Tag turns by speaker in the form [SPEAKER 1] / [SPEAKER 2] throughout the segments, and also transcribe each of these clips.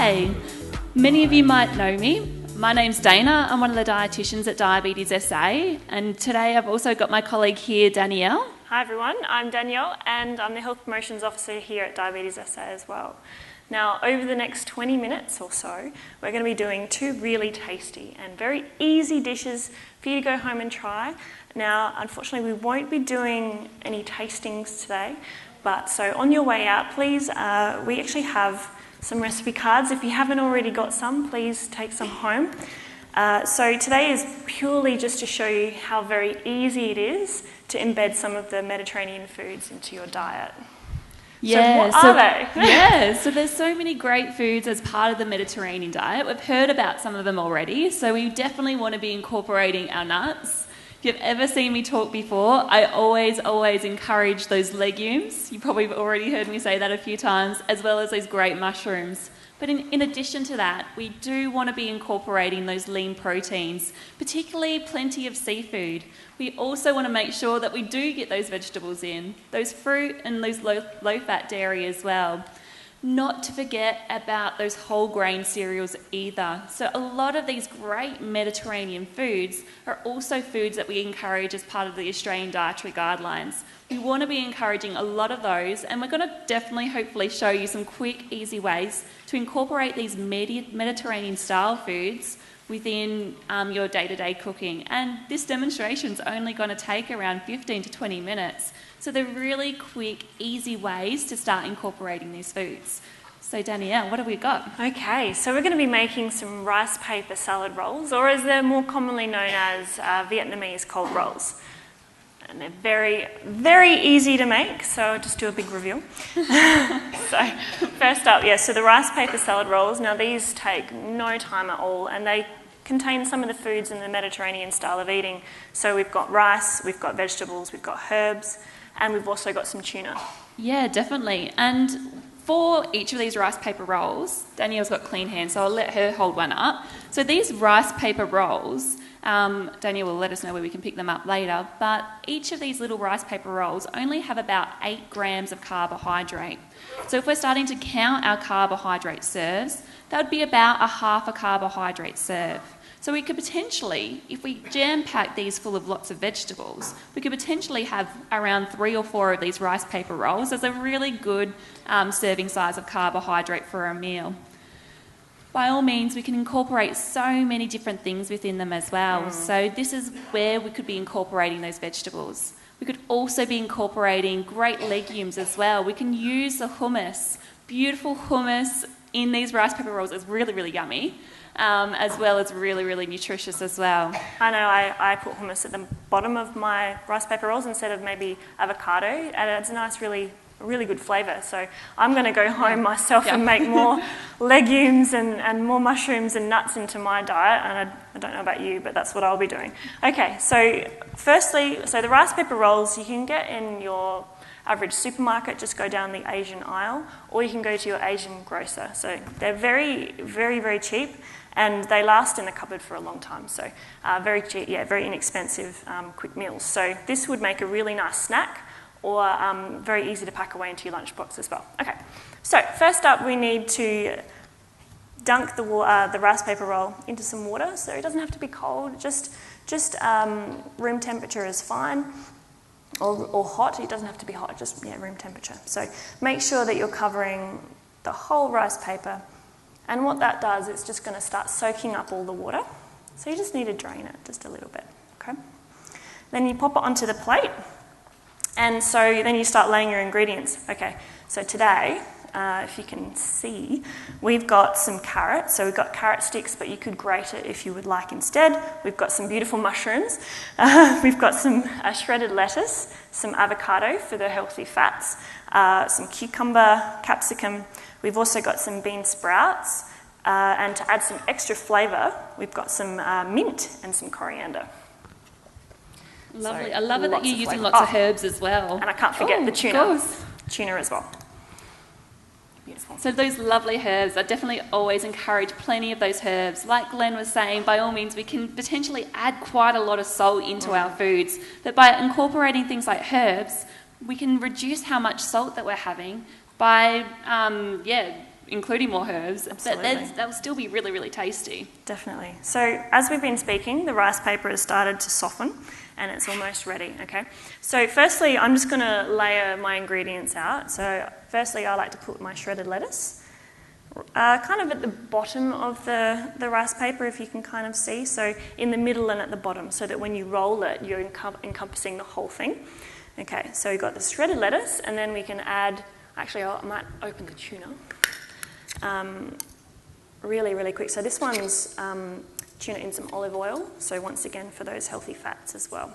[SPEAKER 1] Hi, many of you might know me. My name's Dana. I'm one of the dietitians at Diabetes SA, and today I've also got my colleague here, Danielle.
[SPEAKER 2] Hi everyone, I'm Danielle and I'm the Health Promotions Officer here at Diabetes SA as well. Now, over the next 20 minutes or so, we're going to be doing two really tasty and very easy dishes for you to go home and try. Now, unfortunately, we won't be doing any tastings today, but so on your way out, please, we actually have some recipe cards. If you haven't already got some, please take some home. So today is purely just to show you how very easy it is to embed some of the Mediterranean foods into your diet.
[SPEAKER 1] Yeah,
[SPEAKER 2] so what are they?
[SPEAKER 1] Yeah, so there's so many great foods as part of the Mediterranean diet. We've heard about some of them already, so we definitely want to be incorporating our nuts. If you've ever seen me talk before, I always encourage those legumes. You probably have already heard me say that a few times, as well as those great mushrooms. But in addition to that, we do want to be incorporating those lean proteins, particularly plenty of seafood. We also want to make sure that we do get those vegetables in, those fruit and those low-fat dairy as well. Not to forget about those whole grain cereals either. So a lot of these great Mediterranean foods are also foods that we encourage as part of the Australian dietary guidelines. We want to be encouraging a lot of those, and we're going to definitely, hopefully, show you some quick, easy ways to incorporate these Mediterranean-style foods within your day-to-day cooking. And this demonstration is only going to take around 15 to 20 minutes. So they're really quick, easy ways to start incorporating these foods. So Danielle, what have we got?
[SPEAKER 2] Okay, so we're going to be making some rice paper salad rolls, or as they're more commonly known as Vietnamese cold rolls. And they're very, very easy to make, so I'll just do a big reveal. So first up, so the rice paper salad rolls. Now these take no time at all, and they contain some of the foods in the Mediterranean style of eating. So we've got rice, we've got vegetables, we've got herbs, and we've also got some tuna.
[SPEAKER 1] Yeah, definitely. And for each of these rice paper rolls, Danielle's got clean hands, so I'll let her hold one up. So these rice paper rolls, Danielle will let us know where we can pick them up later, but each of these little rice paper rolls only have about 8 grams of carbohydrate. So if we're starting to count our carbohydrate serves, that would be about a half a carbohydrate serve. So we could potentially, if we jam-pack these full of lots of vegetables, we could potentially have around 3 or 4 of these rice paper rolls as a really good serving size of carbohydrate for a meal. By all means, we can incorporate so many different things within them as well. So this is where we could be incorporating those vegetables. We could also be incorporating great legumes as well. We can use the hummus, beautiful hummus in these rice paper rolls. It's really, really yummy, as well as really, really nutritious as well.
[SPEAKER 2] I know I put hummus at the bottom of my rice paper rolls instead of maybe avocado, and it's a nice, really good flavour. So I'm going to go home myself and make more legumes and more mushrooms and nuts into my diet, and I don't know about you, but that's what I'll be doing. Okay, so firstly, the rice paper rolls you can get in your average supermarket. Just go down the Asian aisle, or you can go to your Asian grocer. So they're very, very, very cheap, and they last in the cupboard for a long time. So very cheap, very inexpensive, quick meals. So this would make a really nice snack, or very easy to pack away into your lunchbox as well. Okay, so first up we need to dunk the rice paper roll into some water. So it doesn't have to be cold, just room temperature is fine, or hot. It doesn't have to be hot, just room temperature. So make sure that you're covering the whole rice paper, and what that does, it's just going to start soaking up all the water. So you just need to drain it just a little bit, okay? Then you pop it onto the plate. And so then you start laying your ingredients. Okay, so today, if you can see, we've got some carrots. So we've got carrot sticks, but you could grate it if you would like instead. We've got some beautiful mushrooms. We've got some shredded lettuce, some avocado for the healthy fats, some cucumber, capsicum. We've also got some bean sprouts. And to add some extra flavour, we've got some mint and some coriander.
[SPEAKER 1] Lovely.
[SPEAKER 2] So
[SPEAKER 1] I love it that you're using lots of herbs as well.
[SPEAKER 2] And I can't forget the tuna. Tuna as well. Beautiful.
[SPEAKER 1] So those lovely herbs, I definitely always encourage plenty of those herbs. Like Glenn was saying, by all means, we can potentially add quite a lot of salt into our foods. But by incorporating things like herbs, we can reduce how much salt that we're having by, including more herbs,
[SPEAKER 2] Absolutely.
[SPEAKER 1] but they'll still be really, really tasty.
[SPEAKER 2] Definitely. So as we've been speaking, the rice paper has started to soften and it's almost ready, okay? So firstly, I'm just going to layer my ingredients out. So firstly, I like to put my shredded lettuce kind of at the bottom of the rice paper, if you can kind of see. So in the middle and at the bottom, so that when you roll it, you're encompassing the whole thing. Okay, so we've got the shredded lettuce, and then we can add, actually I might open the tuna. Really, really quick. So this one's tuna in some olive oil, so once again for those healthy fats as well.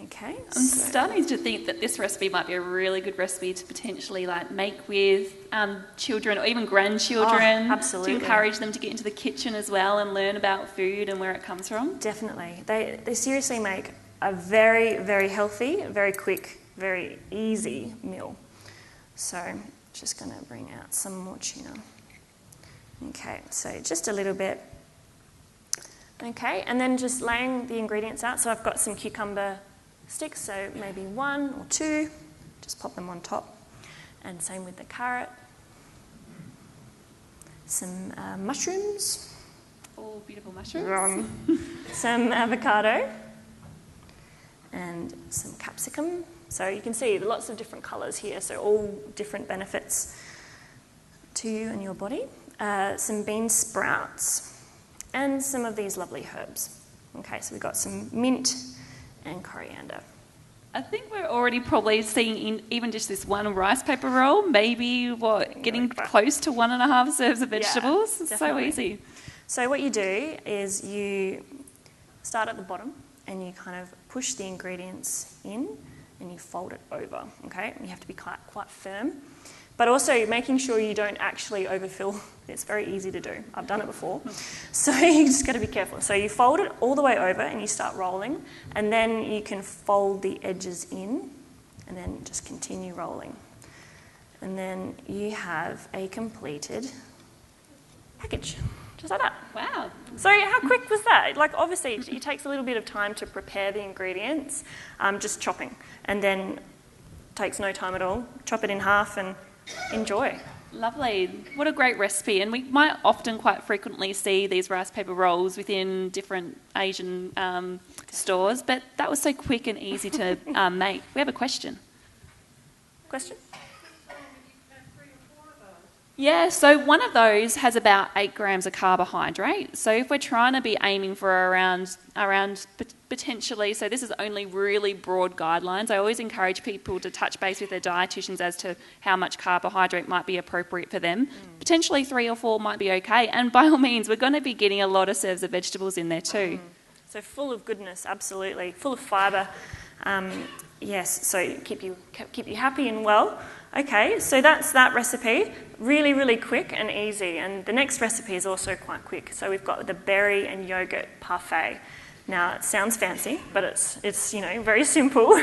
[SPEAKER 2] Okay.
[SPEAKER 1] I'm starting to think that this recipe might be a really good recipe to potentially like make with children or even grandchildren.
[SPEAKER 2] Absolutely.
[SPEAKER 1] To encourage them to get into the kitchen as well and learn about food and where it comes from.
[SPEAKER 2] Definitely. They seriously make a very, very healthy, very quick, very easy meal. So just going to bring out some more tuna. Okay, so just a little bit. Okay, and then just laying the ingredients out. So I've got some cucumber sticks, so maybe 1 or 2. Just pop them on top. And same with the carrot. Some mushrooms.
[SPEAKER 1] All beautiful mushrooms.
[SPEAKER 2] Some avocado. And some capsicum. So you can see lots of different colours here, so all different benefits to you and your body. Some bean sprouts and some of these lovely herbs. Okay, so we've got some mint and coriander.
[SPEAKER 1] I think we're already probably seeing in even just this one rice paper roll, maybe getting close to 1.5 serves of vegetables.
[SPEAKER 2] Yeah,
[SPEAKER 1] it's so easy.
[SPEAKER 2] So what you do is you start at the bottom and you kind of push the ingredients in and you fold it over, okay? And you have to be quite firm. But also making sure you don't actually overfill. It's very easy to do. I've done it before. So you just got to be careful. So you fold it all the way over and you start rolling, and then you can fold the edges in and then just continue rolling. And then you have a completed package, just like that.
[SPEAKER 1] Wow.
[SPEAKER 2] So how quick was that? Like obviously it takes a little bit of time to prepare the ingredients, just chopping, and then takes no time at all. Chop it in half and enjoy.
[SPEAKER 1] Lovely. What a great recipe. And we might often quite frequently see these rice paper rolls within different Asian stores, but that was so quick and easy to make. We have a question.
[SPEAKER 2] Question?
[SPEAKER 1] Yeah, so one of those has about 8 grams of carbohydrate. So if we're trying to be aiming for around potentially, so this is only really broad guidelines. I always encourage people to touch base with their dietitians as to how much carbohydrate might be appropriate for them. Potentially 3 or 4 might be okay. And by all means, we're going to be getting a lot of serves of vegetables in there too.
[SPEAKER 2] So full of goodness, absolutely. Full of fibre. Yes, so keep you happy and well. Okay, so that's that recipe. Really, really quick and easy. And the next recipe is also quite quick. So we've got the berry and yoghurt parfait. Now, it sounds fancy, but it's very simple.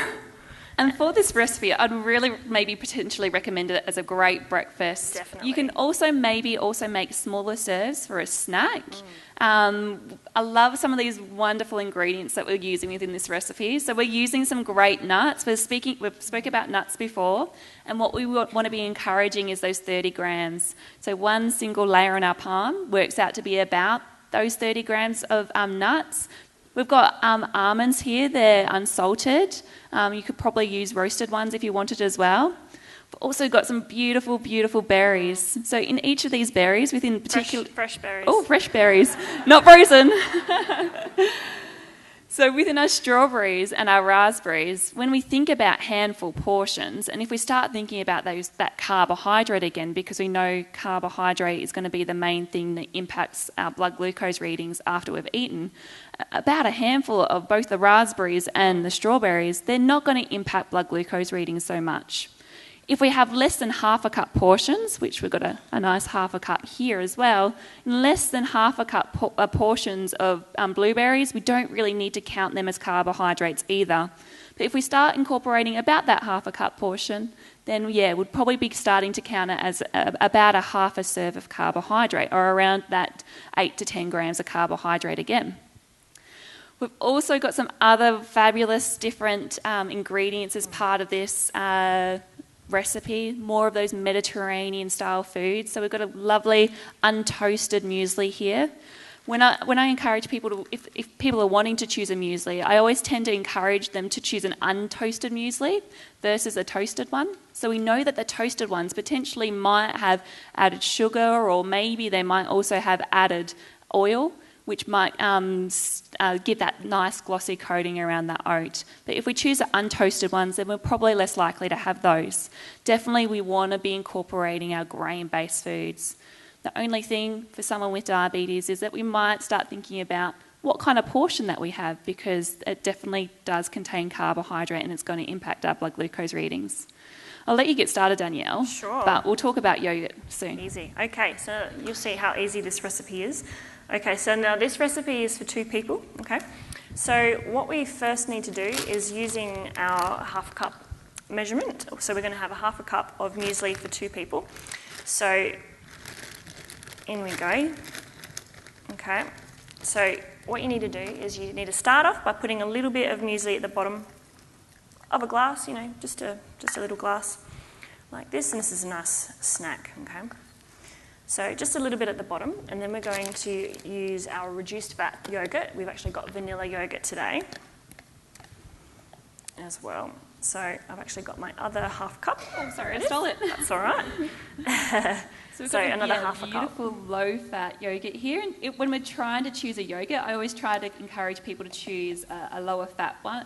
[SPEAKER 1] And for this recipe, I'd really maybe potentially recommend it as a great breakfast.
[SPEAKER 2] Definitely.
[SPEAKER 1] You can also make smaller serves for a snack. I love some of these wonderful ingredients that we're using within this recipe. So we're using some great nuts. We've spoke about nuts before, and what we want to be encouraging is those 30 grams. So one single layer in our palm works out to be about those 30 grams of nuts. We've got almonds here. They're unsalted. You could probably use roasted ones if you wanted as well. We've also got some beautiful, beautiful berries. So in each of these berries, within particular...
[SPEAKER 2] Fresh berries.
[SPEAKER 1] Oh, fresh berries. Not frozen. So within our strawberries and our raspberries, when we think about handful portions, and if we start thinking about that carbohydrate again, because we know carbohydrate is going to be the main thing that impacts our blood glucose readings after we've eaten, about a handful of both the raspberries and the strawberries, they're not going to impact blood glucose readings so much. If we have less than half a cup portions, which we've got a nice half a cup here as well, less than half a cup portions of blueberries, we don't really need to count them as carbohydrates either. But if we start incorporating about that half a cup portion, then we'd probably be starting to count it as about a half a serve of carbohydrate, or around that 8 to 10 grams of carbohydrate again. We've also got some other fabulous different ingredients as part of this. recipe, more of those Mediterranean style foods. So we've got a lovely untoasted muesli here. When I encourage people to, if people are wanting to choose a muesli, I always tend to encourage them to choose an untoasted muesli versus a toasted one. So we know that the toasted ones potentially might have added sugar, or maybe they might also have added oil, which might give that nice glossy coating around that oat. But if we choose the untoasted ones, then we're probably less likely to have those. Definitely we want to be incorporating our grain-based foods. The only thing for someone with diabetes is that we might start thinking about what kind of portion that we have, because it definitely does contain carbohydrate and it's going to impact our blood glucose readings. I'll let you get started, Danielle.
[SPEAKER 2] Sure.
[SPEAKER 1] But we'll talk about yoghurt soon.
[SPEAKER 2] Easy. Okay, so you'll see how easy this recipe is. Okay, so now this recipe is for 2 people, okay? So what we first need to do is, using our half cup measurement, so we're going to have a half a cup of muesli for 2 people. So in we go. Okay, so what you need to do is you need to start off by putting a little bit of muesli at the bottom of a glass, you know, just a little glass like this, and this is a nice snack, okay? So just a little bit at the bottom, and then we're going to use our reduced fat yoghurt. We've actually got vanilla yoghurt today as well. So I've actually got my other half cup.
[SPEAKER 1] Oh, sorry, I stole it.
[SPEAKER 2] That's all right.
[SPEAKER 1] So we've
[SPEAKER 2] So
[SPEAKER 1] got
[SPEAKER 2] another half a cup.
[SPEAKER 1] beautiful low-fat yogurt here. And when we're trying to choose a yogurt, I always try to encourage people to choose a lower fat one,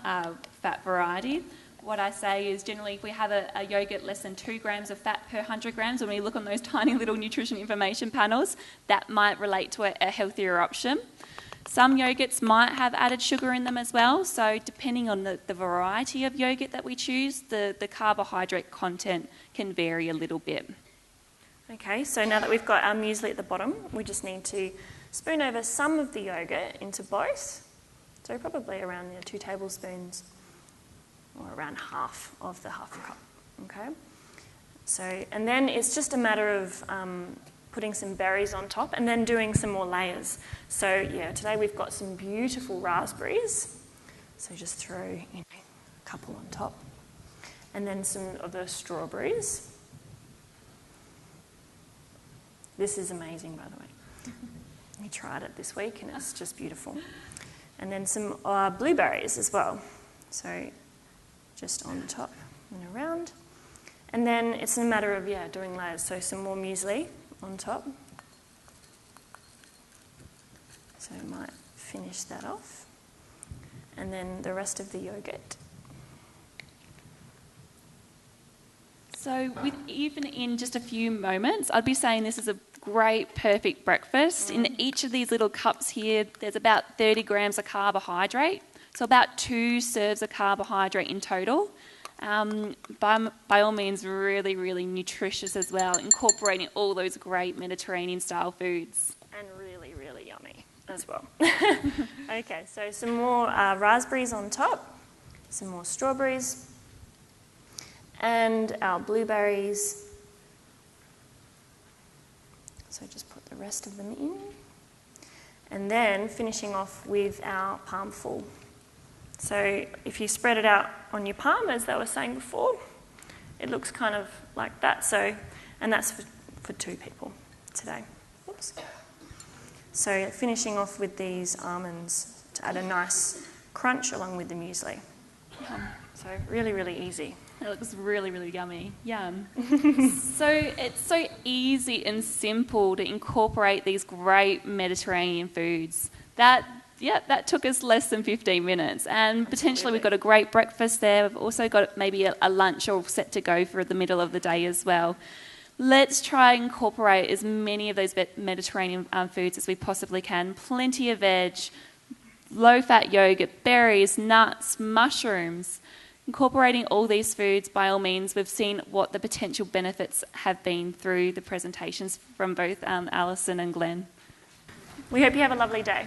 [SPEAKER 1] fat variety. What I say is, generally, if we have a yogurt less than 2 grams of fat per 100 grams, when we look on those tiny little nutrition information panels, that might relate to a healthier option. Some yogurts might have added sugar in them as well, so depending on the variety of yogurt that we choose, the carbohydrate content can vary a little bit.
[SPEAKER 2] Okay, so now that we've got our muesli at the bottom, we just need to spoon over some of the yogurt into both. So probably around 2 tablespoons, or around half of the half a cup. Okay, so and then it's just a matter of putting some berries on top and then doing some more layers. So yeah, today we've got some beautiful raspberries. So just throw a couple on top, and then some of the strawberries. This is amazing, by the way. We tried it this week and it's just beautiful. And then some blueberries as well. So just on the top and around. And then it's a matter of, doing layers. So some more muesli on top. So I might finish that off. And then the rest of the yogurt.
[SPEAKER 1] So even in just a few moments, I'd be saying this is a great, perfect breakfast. In each of these little cups here, there's about 30 grams of carbohydrate. So about 2 serves of carbohydrate in total. By all means, really, really nutritious as well, incorporating all those great Mediterranean-style foods.
[SPEAKER 2] And really, really yummy as well. Okay, so some more raspberries on top, some more strawberries, and our blueberries. So just put the rest of them in. And then finishing off with our palmful. So if you spread it out on your palm, as they were saying before, it looks kind of like that. So, and that's for 2 people today. Oops. So finishing off with these almonds to add a nice crunch along with the muesli. So really, really easy.
[SPEAKER 1] It looks really, really yummy. Yum. So it's so easy and simple to incorporate these great Mediterranean foods. That took us less than 15 minutes. And potentially we've got a great breakfast there. We've also got maybe a lunch all set to go for the middle of the day as well. Let's try and incorporate as many of those Mediterranean foods as we possibly can. Plenty of veg, low-fat yogurt, berries, nuts, mushrooms. Incorporating all these foods, by all means, we've seen what the potential benefits have been through the presentations from both Alison and Glenn.
[SPEAKER 2] We hope you have a lovely day.